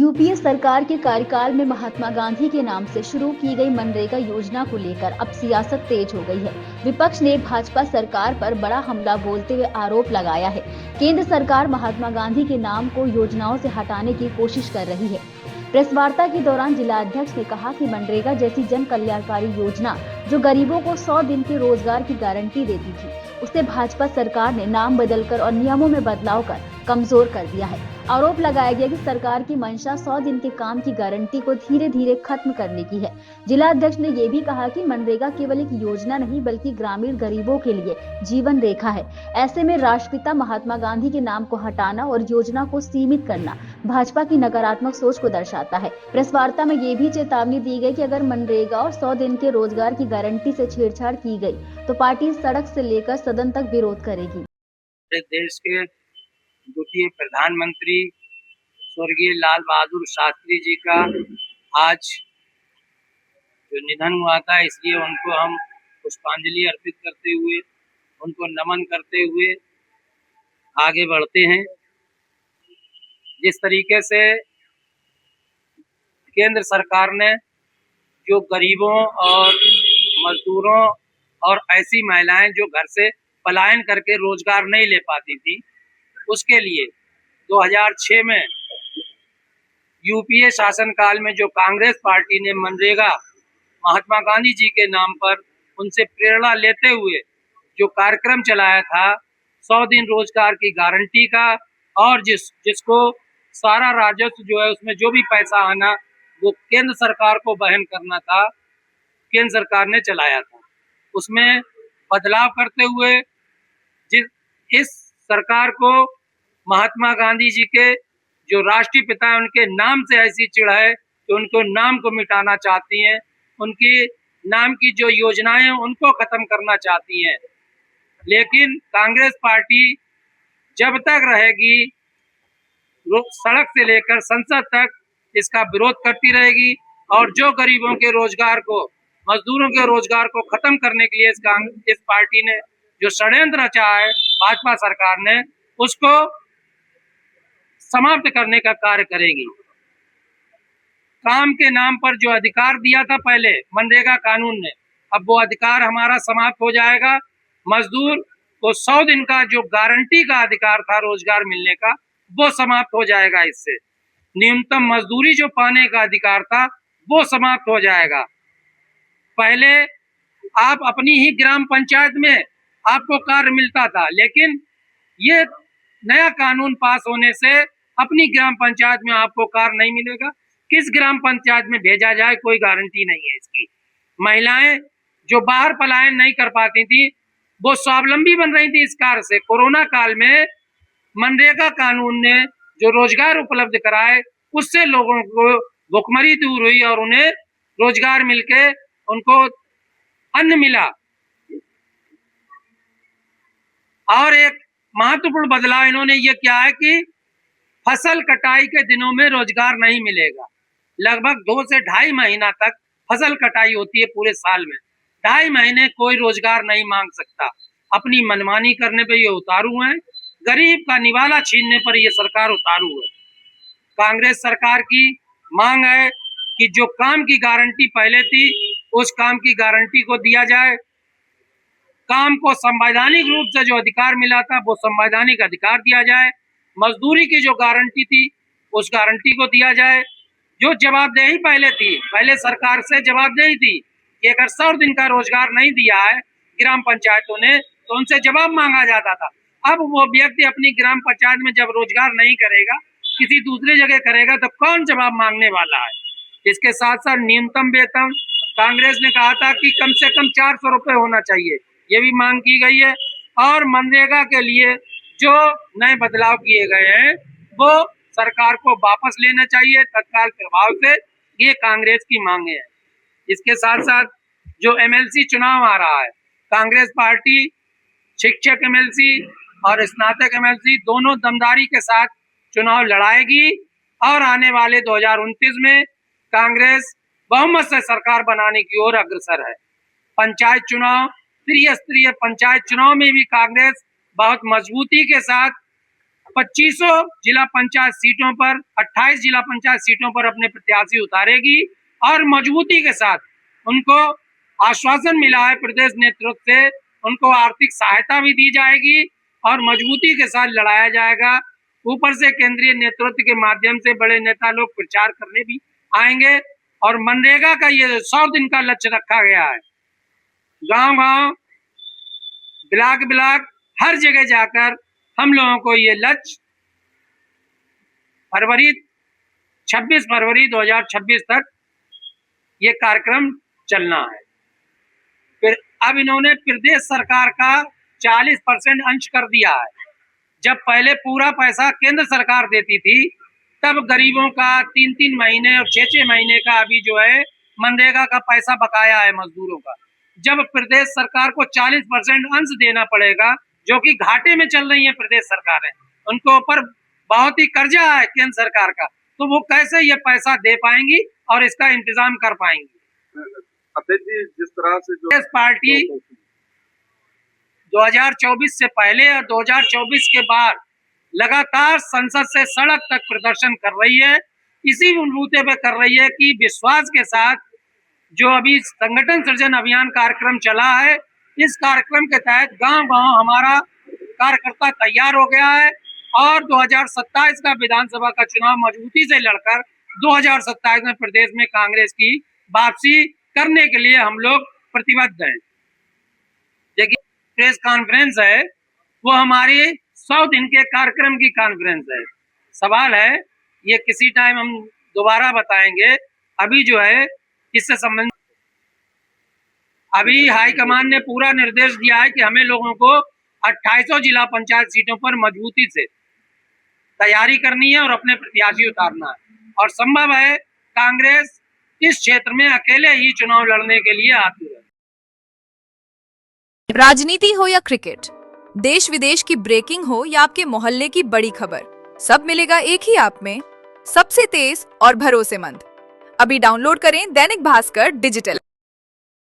UPA सरकार के कार्यकाल में महात्मा गांधी के नाम से शुरू की गई मनरेगा योजना को लेकर अब सियासत तेज हो गई है। विपक्ष ने भाजपा सरकार पर बड़ा हमला बोलते हुए आरोप लगाया है। केंद्र सरकार महात्मा गांधी के नाम को योजनाओं से हटाने की कोशिश कर रही है। प्रेस वार्ता के दौरान जिला अध्यक्ष ने कहा कि मनरेगा जैसी जन कल्याणकारी योजना जो गरीबों को 100 दिन के रोजगार की गारंटी देती थी, उसे भाजपा सरकार ने नाम बदलकर और नियमों में बदलाव कर कमजोर कर दिया है। आरोप लगाया गया कि सरकार की मंशा 100 दिन के काम की गारंटी को धीरे धीरे खत्म करने की है। जिला अध्यक्ष ने ये भी कहा कि मनरेगा केवल एक योजना नहीं बल्कि ग्रामीण गरीबों के लिए जीवन रेखा है। ऐसे में राष्ट्रपिता महात्मा गांधी के नाम को हटाना और योजना को सीमित करना भाजपा की नकारात्मक सोच को दर्शाता है। प्रेस वार्ता में ये भी चेतावनी दी गई कि अगर मनरेगा और 100 दिन के रोजगार की गारंटी से छेड़छाड़ की गई तो पार्टी सड़क से लेकर सदन तक विरोध करेगी। देश के द्वितीय प्रधानमंत्री स्वर्गीय लाल बहादुर शास्त्री जी का आज जो निधन हुआ था, इसलिए उनको हम पुष्पांजलि अर्पित करते हुए, उनको नमन करते हुए आगे बढ़ते हैं। जिस तरीके से केंद्र सरकार ने जो गरीबों और मजदूरों और ऐसी महिलाएं जो घर से पलायन करके रोजगार नहीं ले पाती थी, उसके लिए 2006 में यूपीए शासनकाल में जो कांग्रेस पार्टी ने मनरेगा महात्मा गांधी जी के नाम पर उनसे प्रेरणा लेते हुए जो कार्यक्रम चलाया था 100 दिन रोजगार की गारंटी का, और जिसको सारा राजस्व जो है उसमें जो भी पैसा आना वो केंद्र सरकार को वहन करना था, केंद्र सरकार ने चलाया था। उसमें बदलाव करते हुए इस सरकार को महात्मा गांधी जी के जो राष्ट्रीय पिता है उनके नाम से ऐसी चिढ़ है कि उनको नाम को मिटाना चाहती हैं, उनकी नाम की जो योजनाएं उनको खत्म करना चाहती हैं। लेकिन कांग्रेस पार्टी जब तक रहेगी सड़क से लेकर संसद तक इसका विरोध करती रहेगी, और जो गरीबों के रोजगार को, मजदूरों के रोजगार को खत्म करने के लिए इस पार्टी ने जो षड्यंत्र रचा है भाजपा सरकार ने, उसको समाप्त करने का कार्य करेगी। काम के नाम पर जो अधिकार दिया था पहले मनरेगा कानून ने, अब वो अधिकार हमारा समाप्त हो जाएगा। मजदूर को 100 दिन का जो गारंटी का अधिकार था रोजगार मिलने का, वो समाप्त हो जाएगा। इससे न्यूनतम मजदूरी जो पाने का अधिकार था वो समाप्त हो जाएगा। पहले आप अपनी ही ग्राम पंचायत में आपको कार्य मिलता था, लेकिन ये नया कानून पास होने से अपनी ग्राम पंचायत में आपको कार्य नहीं मिलेगा। किस ग्राम पंचायत में भेजा जाए कोई गारंटी नहीं है इसकी। महिलाएं जो बाहर पलायन नहीं कर पाती थी वो स्वावलंबी बन रही थी इस कार्य से। कोरोना काल में मनरेगा कानून ने जो रोजगार उपलब्ध कराए उससे लोगों को भुखमरी दूर हुई और उन्हें रोजगार मिलके उनको अन्न मिला। और एक महत्वपूर्ण बदलाव इन्होंने ये किया है कि फसल कटाई के दिनों में रोजगार नहीं मिलेगा। लगभग 2 से ढाई महीना तक फसल कटाई होती है पूरे साल में। 2.5 महीने कोई रोजगार नहीं मांग सकता। अपनी मनमानी करने पे ये उतारू हैं। गरीब का निवाला छीनने पर ये सरकार उतारू है। कांग्रेस सरकार की मांग है कि जो काम की गारंटी पहले थी उस काम की गारंटी को दिया जाए। काम को संवैधानिक रूप से जो अधिकार मिला था वो संवैधानिक अधिकार दिया जाए। मजदूरी की जो गारंटी थी उस गारंटी को दिया जाए। जो जवाबदेही पहले सरकार से जवाबदेही थी कि अगर 100 दिन का रोजगार नहीं दिया है ग्राम पंचायतों ने तो उनसे जवाब मांगा जाता था। अब वो व्यक्ति अपनी ग्राम पंचायत में जब रोजगार नहीं करेगा, किसी दूसरी जगह करेगा, तो कौन जवाब मांगने वाला है। इसके साथ साथ न्यूनतम वेतन कांग्रेस ने कहा था कि कम से कम 400 रुपए होना चाहिए, ये भी मांग की गई है। और मनरेगा के लिए जो नए बदलाव किए गए हैं वो सरकार को वापस लेना चाहिए तत्काल प्रभाव से, ये कांग्रेस की मांगे हैं। इसके साथ साथ जो एमएलसी चुनाव आ रहा है, कांग्रेस पार्टी शिक्षक एमएलसी और स्नातक एमएलसी दोनों दमदारी के साथ चुनाव लड़ाएगी, और आने वाले 2029 में कांग्रेस बहुमत से सरकार बनाने की ओर अग्रसर है। पंचायत चुनाव, त्रिस्तरीय पंचायत चुनाव में भी कांग्रेस बहुत मजबूती के साथ 2500 जिला पंचायत सीटों पर 28 जिला पंचायत सीटों पर अपने प्रत्याशी उतारेगी और मजबूती के साथ उनको आश्वासन मिला है प्रदेश नेतृत्व से, उनको आर्थिक सहायता भी दी जाएगी और मजबूती के साथ लड़ाया जाएगा। ऊपर से केंद्रीय नेतृत्व के माध्यम से बड़े नेता लोग प्रचार करने भी आएंगे और मनरेगा का ये 100 दिन का लक्ष्य रखा गया है। गांव-गांव, ब्लॉक हर जगह जाकर हम लोगों को ये लक्ष्य 26 फरवरी 2026 तक ये कार्यक्रम चलना है। फिर अब इन्होंने प्रदेश सरकार का 40% अंश कर दिया है। जब पहले पूरा पैसा केंद्र सरकार देती थी, तब गरीबों का 3-3 महीने और 6-6 महीने का अभी जो है मनरेगा का पैसा बकाया है मजदूरों का। जब प्रदेश सरकार को 40% अंश देना पड़ेगा, जो कि घाटे में चल रही है प्रदेश सरकारें, उनको ऊपर बहुत ही कर्जा है केंद्र सरकार का, तो वो कैसे ये पैसा दे पाएंगी और इसका इंतजाम कर पाएंगी। अध्यक्ष जी, जिस तरह से जो पार्टी 2024 से पहले और 2024 के बाद लगातार संसद से सड़क तक प्रदर्शन कर रही है, इसी मुद्दे पे कर रही है कि विश्वास के साथ जो अभी संगठन सृजन अभियान कार्यक्रम चला है, इस कार्यक्रम के तहत गांव-गांव हमारा कार्यकर्ता तैयार हो गया है और 2027 का विधानसभा का चुनाव मजबूती से लड़कर 2027 में प्रदेश में कांग्रेस की वापसी करने के लिए हम लोग प्रतिबद्ध हैं। देखिए, प्रेस कॉन्फ्रेंस है वो हमारी 100 दिन के कार्यक्रम की कॉन्फ्रेंस है। सवाल है ये किसी टाइम हम दोबारा बताएंगे। अभी जो है इससे संबंधित अभी हाईकमान ने पूरा निर्देश दिया है कि हमें लोगों को 2800 जिला पंचायत सीटों पर मजबूती से तैयारी करनी है और अपने प्रत्याशी उतारना है और संभव है कांग्रेस इस क्षेत्र में अकेले ही चुनाव लड़ने के लिए आती है। राजनीति हो या क्रिकेट, देश विदेश की ब्रेकिंग हो या आपके मोहल्ले की बड़ी खबर, सब मिलेगा एक ही ऐप में, सबसे तेज और भरोसेमंद। अभी डाउनलोड करें दैनिक भास्कर डिजिटल।